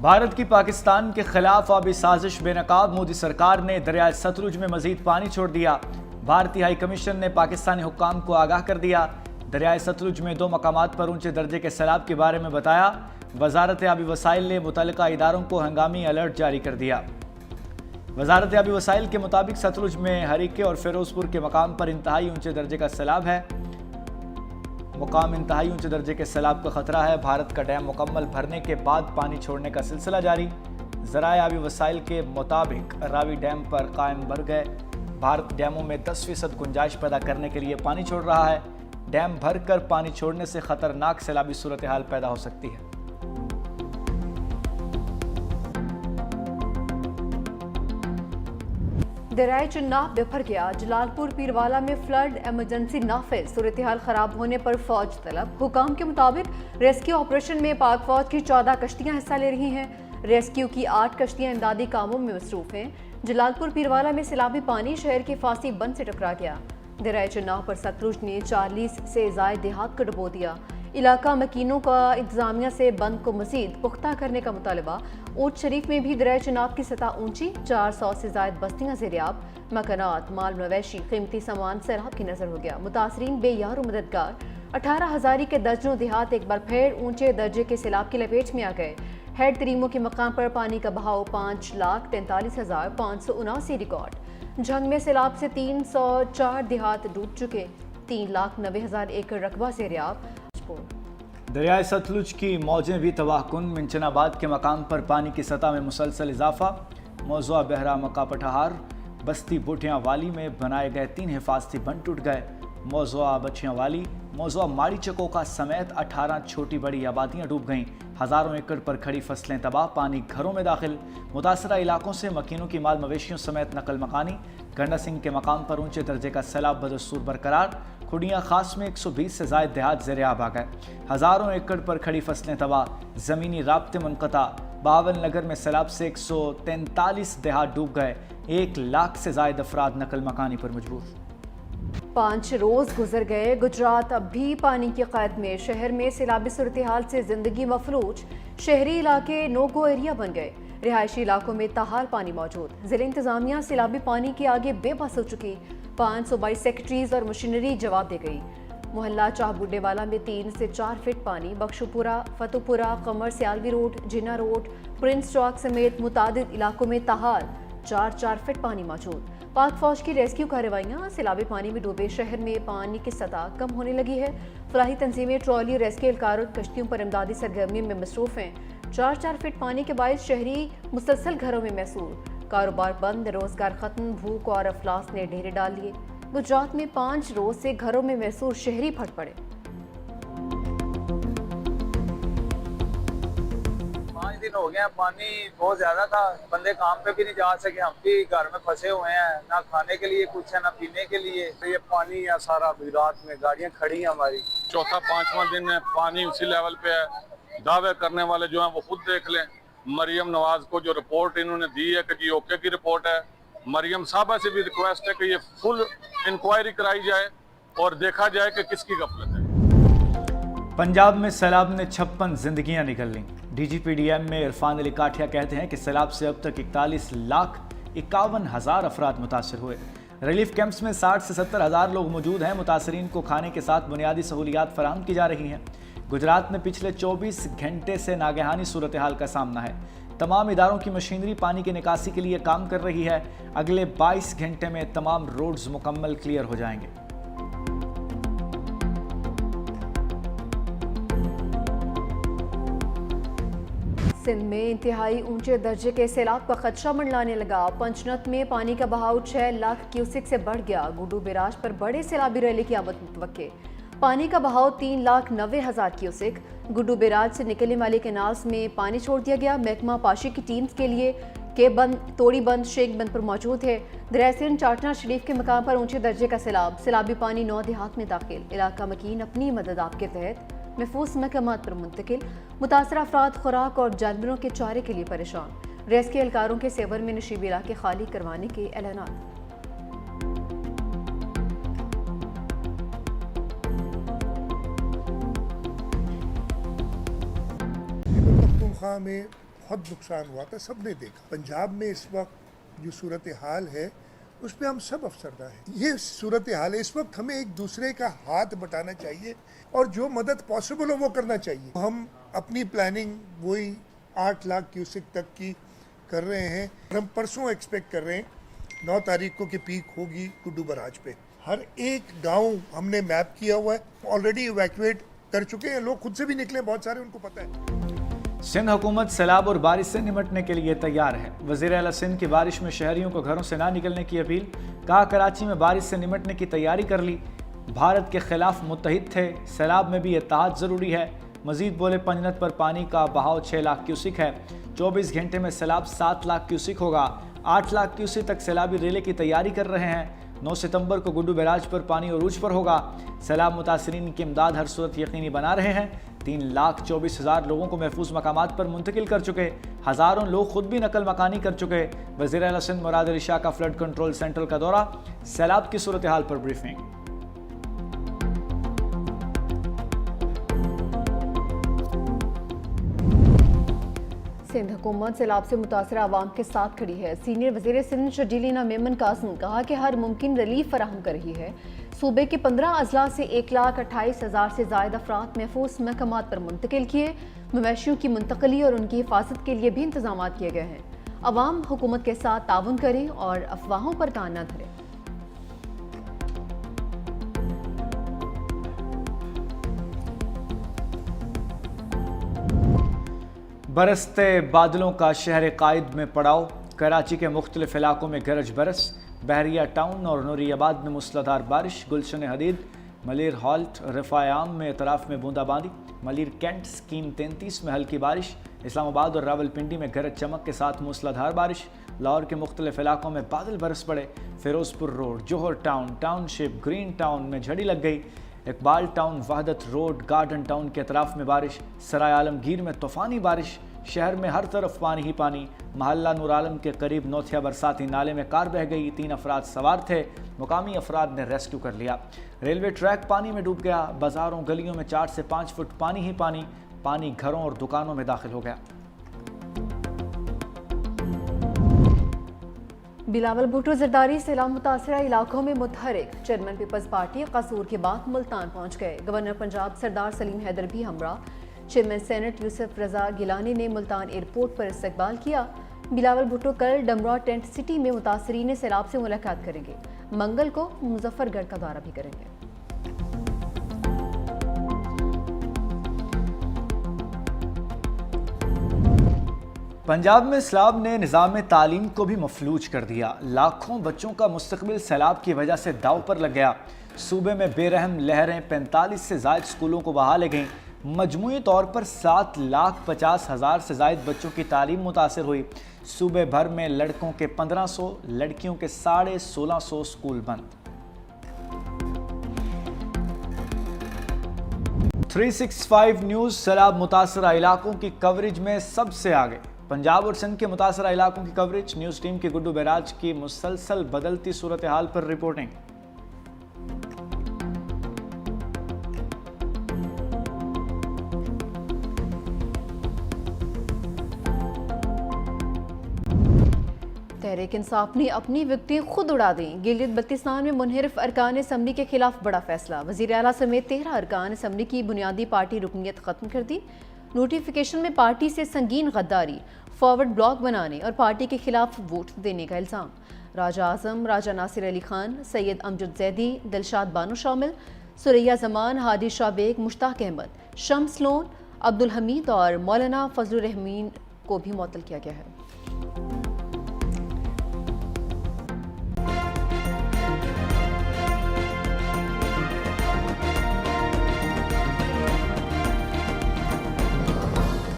भारत की पाकिस्तान के खिलाफ आबी साजिश बेनकाब, मोदी सरकार ने दरियाए सतलुज में मजीद पानी छोड़ दिया। भारतीय हाई कमीशन ने पाकिस्तानी हुक्काम को आगाह कर दिया। दरियाए सतलुज में 2 मकामात पर ऊंचे दर्जे के सैलाब के बारे में बताया। वजारत आबी वसाइल ने मुतल्लिका इदारों को हंगामी अलर्ट जारी कर दिया। वजारत आबी वसाइल के मुताबिक सतलुज में हरीके और फिरोजपुर के मकाम पर इंतहाई ऊंचे दर्जे का सैलाब है। इंतहाई ऊंचे दर्जे के सैलाब का खतरा है। भारत का डैम मुकम्मल भरने के बाद पानी छोड़ने का सिलसिला जारी। ज़राए आबी वसाइल के मुताबिक रावी डैम पर कायम भर गए। भारत डैमों में 10% गुंजाइश पैदा करने के लिए पानी छोड़ रहा है। डैम भरकर पानी छोड़ने से खतरनाक सैलाबी सूरत हाल पैदा हो सकती है। दरियाए चन्नाब बिफर गया। जलालपुर पीरवाला में फ्लड एमरजेंसी नाफिज, सूरत हाल खराब होने पर फौज तलब। हुकाम के मुताबिक रेस्क्यू ऑपरेशन में पाक फौज की 14 कश्तियां हिस्सा ले रही हैं। रेस्क्यू की 8 कश्तियां इमदादी कामों में मसरूफ हैं। जलालपुर पीरवाला में सैलाबी पानी शहर के फांसी बंद से टकरा गया। दरियाए चन्नाब पर सतलुज ने 40 से ज़ायद देहात को डुबो दिया। इलाका मकीनों का इंतजामिया से बंद को मजीद पुख्ता करने का मुतालबा। ऊट शरीफ में भी दरियाए चनाब की सतह ऊंची, 400 से ज़ायद बस्तियाँ ज़ेरियाब। मकानात, माल मवेशी, कीमती सामान सैलाब की नजर हो गया। मुतासरीन बेयार और मददगार। 18,000 के दर्जनों देहात एक बार फिर ऊंचे दर्जे के सैलाब की लपेट में आ गए। हेड तरीमों के मकाम पर पानी का बहाव 5,43,579 रिकॉर्ड। झंग में सैलाब से 304 देहात डूब चुके। 3,90,000 एकड़ रकबा ज़ेरियाब। दरियाए सतलुज की मौजें भी तबाहकुन। मिंचनाबाद के मकाम पर पानी की सतह में मुसलसल इजाफा। मौजूआ बहरा मक्का पठाहार बस्ती बूटियाँ वाली में बनाए गए 3 हिफाजती बंद टूट गए। मौजूआ बछियाँ वाली, मौजूआ माड़ी चकोका समेत 18 छोटी बड़ी आबादियाँ डूब गईं। हज़ारों एकड़ पर खड़ी फसलें तबाह, पानी घरों में दाखिल। मुतासरा इलाकों से मकीनों की माल मवेशियों समेत नकल मकानी। गंडा सिंह के मकाम पर ऊंचे दर्जे का सैलाब बदस्तूर बरकरार। खुडियाँ खास में 120 से ज़ायद देहात ज़ेरियाब आ गए। हज़ारों एकड़ पर खड़ी फसलें तबाह, ज़मीनी राब्ते मुनक़ता। बावल नगर में सैलाब से 143 देहात डूब गए। 1 लाख से ज़ायद अफराद नकल मकानी पर मजबूर। 5 रोज़ गुजर गए, गुजरात अब भी पानी की कैद में। शहर में सैलाबी सूरत हाल से जिंदगी मफलूज। शहरी इलाके नो गो एरिया बन गए। रिहायशी इलाकों में ताहाल पानी मौजूद। जिला इंतजामिया सैलाबी पानी के आगे बेबस हो चुकी। 5 सूबाई सेक्रेटरीज और मशीनरी जवाब दे गई। मोहल्ला चाहबुड्डे वाला में 3 से 4 फीट पानी। बख्शुपुरा, फतुपुरा, कमर सियालवी रोड, जिना रोड, प्रिंस चौक समेत मुतादिद इलाकों में ताहाल 4-4 फीट पानी मौजूद। पाक फौज की रेस्क्यू कार्रवाइयाँ। सैलाबी पानी में डूबे शहर में पानी की सतह कम होने लगी है। फलाही तंजीमें, ट्रॉली, रेस्क्यू एहलकार और कश्तियों पर इमदादी सरगर्मियों में मसरूफ हैं। 4-4 फीट पानी के बायस शहरी मुसलसल घरों में महसूर। कारोबार बंद, रोजगार खत्म, भूख और अफलास ने ढेरे डाल लिए। गुजरात में 5 रोज से घरों में महसूर शहरी फट पड़े। 5 दिन हो गया, पानी बहुत ज्यादा था। बंदे काम पे भी नहीं जा सके। हम भी घर में फंसे हुए हैं, ना खाने के लिए कुछ है ना पीने के लिए। ये पानी है सारा गुजरात में। गाड़ियां खड़ी हैं हमारी। चौथा 5वां दिन है, पानी उसी लेवल पे है। दावे करने वाले जो हैं वो खुद देख लें। मरियम नवाज को जो रिपोर्ट इन्होंने दी है कि जी ओके की रिपोर्ट है। मरियम साहबा से भी रिक्वेस्ट है कि ये फुल इंक्वायरी कराई जाए और देखा जाए कि किसकी गफलत है। पंजाब में सैलाब ने 56 जिंदगियां निकल लीं। DGPDM में इरफान अली काठिया कहते हैं कि सैलाब से अब तक 41,51,000 अफराद मुतासर हुए। रिलीफ कैंप्स में 60 से 70 हज़ार लोग मौजूद हैं। मुतासरीन को खाने के साथ बुनियादी सहूलियात फराहम की जा रही हैं। गुजरात में पिछले 24 घंटे से नागहानी सूरत हाल का सामना है। तमाम इदारों की मशीनरी पानी की निकासी के लिए काम कर रही है। अगले 22 घंटे में तमाम रोड्स मुकम्मल क्लियर हो जाएंगे। सिंध में इंतहाई ऊंचे दर्जे के सैलाब का खदशा मंडलाने लगा। पंचनत में पानी का बहाव 6 लाख क्यूसिक से बढ़ गया। गुड्डू बैराज पर बड़े सैलाबी रैली की आमद मुतवक्के। पानी का बहाव 3,90,000 क्यूसिक। गुड्डू बैराज से निकलने वाले कैनाल्स में पानी छोड़ दिया गया। महकमा पाशी की टीम्स के लिए के बंद, तोड़ी बंद, शेख बंद पर मौजूद है। दरियासिंध चाटना शरीफ के मकाम पर ऊंचे दर्जे का सैलाब। सैलाबी पानी 9 देहात में दाखिल। इलाका मकीन अपनी मदद आपके तहत महफूज मकामात पर मुंतकिल। मुतासरा अफराद खुराक और जानवरों के चारे के लिए परेशान। रेस्क्यू एहलकारों के सेवर में नशीबी इलाके खाली करवाने के ऐलानात। पख्तूनख्वा में बहुत नुकसान हुआ था, सबने देखा। पंजाब में इस वक्त जो सूरत हाल है उस पर हम सब अफसरदा हैं। ये सूरत हाल है, इस वक्त हमें एक दूसरे का हाथ बटाना चाहिए और जो मदद पॉसिबल हो वो करना चाहिए। हम अपनी प्लानिंग वही 8 लाख क्यूसेक तक की कर रहे हैं। हम परसों एक्सपेक्ट कर रहे हैं 9 तारीख को कि पीक होगी गुड्डू बराज पे। हर एक गांव हमने मैप किया हुआ है, ऑलरेडी इवैक्यूएट कर चुके हैं लोग, खुद से भी निकले बहुत सारे, उनको पता है। सिंध हुकूमत सैलाब और बारिश से निपटने के लिए तैयार है। वज़ीर आला सिंध की बारिश में शहरियों को घरों से ना निकलने की अपील। कहा कराची में बारिश से निपटने की तैयारी कर ली, भारत के खिलाफ मुत्तहिद थे, सैलाब में भी इत्तेहाद ज़रूरी है। मजीद बोले पंजनत पर पानी का बहाव 6 लाख क्यूसिक है, 24 घंटे में सैलाब 7 लाख क्यूसिक होगा। 8 लाख क्यूसिक तक सैलाबी रेले की तैयारी कर रहे हैं। 9 सितंबर को गुड्डू बैराज पर पानी अरूज पर होगा। सैलाब मुतासरीन की इमदाद हर सूरत यकीनी बना रहे हैं। 3,24,000 लोगों को महफूज मकामात पर मुंतकिल कर चुके, हज़ारों लोग खुद भी नकल मकानी कर चुके। वज़ीर आला सिंध मुराद अली शाह का फ्लड कंट्रोल सेंटर का दौरा, सैलाब की सूरत हाल पर ब्रीफिंग। सिंध हुकूमत सैलाब से मुतासर आवाम के साथ खड़ी है। सीनियर वज़ीर सिंध शर्जीलीना मेमन कासिम कहा कि हर मुमकिन रिलीफ फराहम कर रही है। सूबे के 15 अजला से 1,28,000 से ज़ायद अफराद महफूज महकमात पर मुंतकिल किए। मवेशियों की मुंतकली और उनकी हिफाजत के लिए भी इंतजाम किए गए हैं। अवाम हुकूमत के साथ ताउन करें और अफवाहों पर कान न धरें। बरसते बादलों का शहर कायद में पड़ाव। कराची के मुख्तलिफ इलाकों में गरज बरस। बहरिया टाउन और नूरियाबाद में मूसलाधार बारिश। गुलशन हदीद, मलिर हॉल्ट, रफ़ायाम में एतराफ़ में बूंदाबांदी। मलिर कैंट, स्कीम 33 में हल्की बारिश। इस्लामाबाद और रावलपिंडी में गरज चमक के साथ मूसलाधार बारिश। लाहौर के मुख्तलिफ इलाकों में बादल बरस पड़े। Ferozepur road, Johar town, township, green town में झड़ी लग गई। Iqbal town, Wahdat road, garden town के अतराफ़ में बारिश। सराय आलमगीर में तूफ़ानी बारिश। शहर में हर तरफ पानी ही पानी। महल्ला नूर आलम के करीब नौथिया बरसाती नाले में कार बह गई, 3 अफराद सवार थे, मुकामी अफराद ने रेस्क्यू कर लिया। रेलवे ट्रैक पानी में डूब गया। बाजारों गलियों में 4 से 5 फुट पानी ही पानी। पानी घरों और दुकानों में दाखिल हो गया। बिलावल भुट्टो जरदारी सैलाब मुतासरा इलाकों में मुतहरिक। चेयरमैन पीपल्स पार्टी कसूर के बाद मुल्तान पहुंच गए। गवर्नर पंजाब सरदार सलीम हैदर भी हमरा। चेयरमैन सेनेट यूसुफ रजा गिलानी ने मुल्तान एयरपोर्ट पर इस्तकबाल किया। बिलावल भुट्टो कल डमरा टेंट सिटी में मुतासरीन सैलाब से मुलाकात करेंगे। मंगल को मुजफ्फरगढ़ का दौरा भी करेंगे। पंजाब में सैलाब ने निज़ाम तालीम को भी मफलूज कर दिया। लाखों बच्चों का मुस्तकबिल सैलाब की वजह से दाव पर लग गया। सूबे में बेरहम लहरें, 45 से ज़ायद स्कूलों को बहा ले गईं। मजमूई तौर पर 7,50,000 से ज़ायद बच्चों की तालीम मुतासर हुई। सूबे भर में लड़कों के 1500, लड़कियों के 1650 स्कूल बंद। 365 न्यूज़ सैलाब मुतासरा इलाकों की कवरेज में सबसे आगे। पंजाब और सिंध के मुतासरा इलाकों की कवरेज। न्यूज़ टीम की गुड्डू बैराज की मुसलसल बदलती सूरत हाल पर रिपोर्टिंग। तहरीक इंसाफ ने अपनी विकटें खुद उड़ा दी। गिलगित बल्तिस्तान में मुनहरिफ अरकान असम्बली के खिलाफ बड़ा फैसला। वज़ीर आला समेत 13 अरकान असम्बली की बुनियादी पार्टी रुकनीत खत्म कर दी। नोटिफिकेशन में पार्टी से संगीन गद्दारी, फॉरवर्ड ब्लॉक बनाने और पार्टी के खिलाफ वोट देने का इल्ज़ाम। राजा आज़म, राजा नासिर अली खान, सैयद अमजद जैदी, दिलशाद बानो शामिल। सुरैया जमान, हादी शाह बेग, मुश्ताक अहमद, शम्स लोन, अब्दुल हमीद और मौलाना फजलुर रहमीन को भी मुअत्तल किया गया है।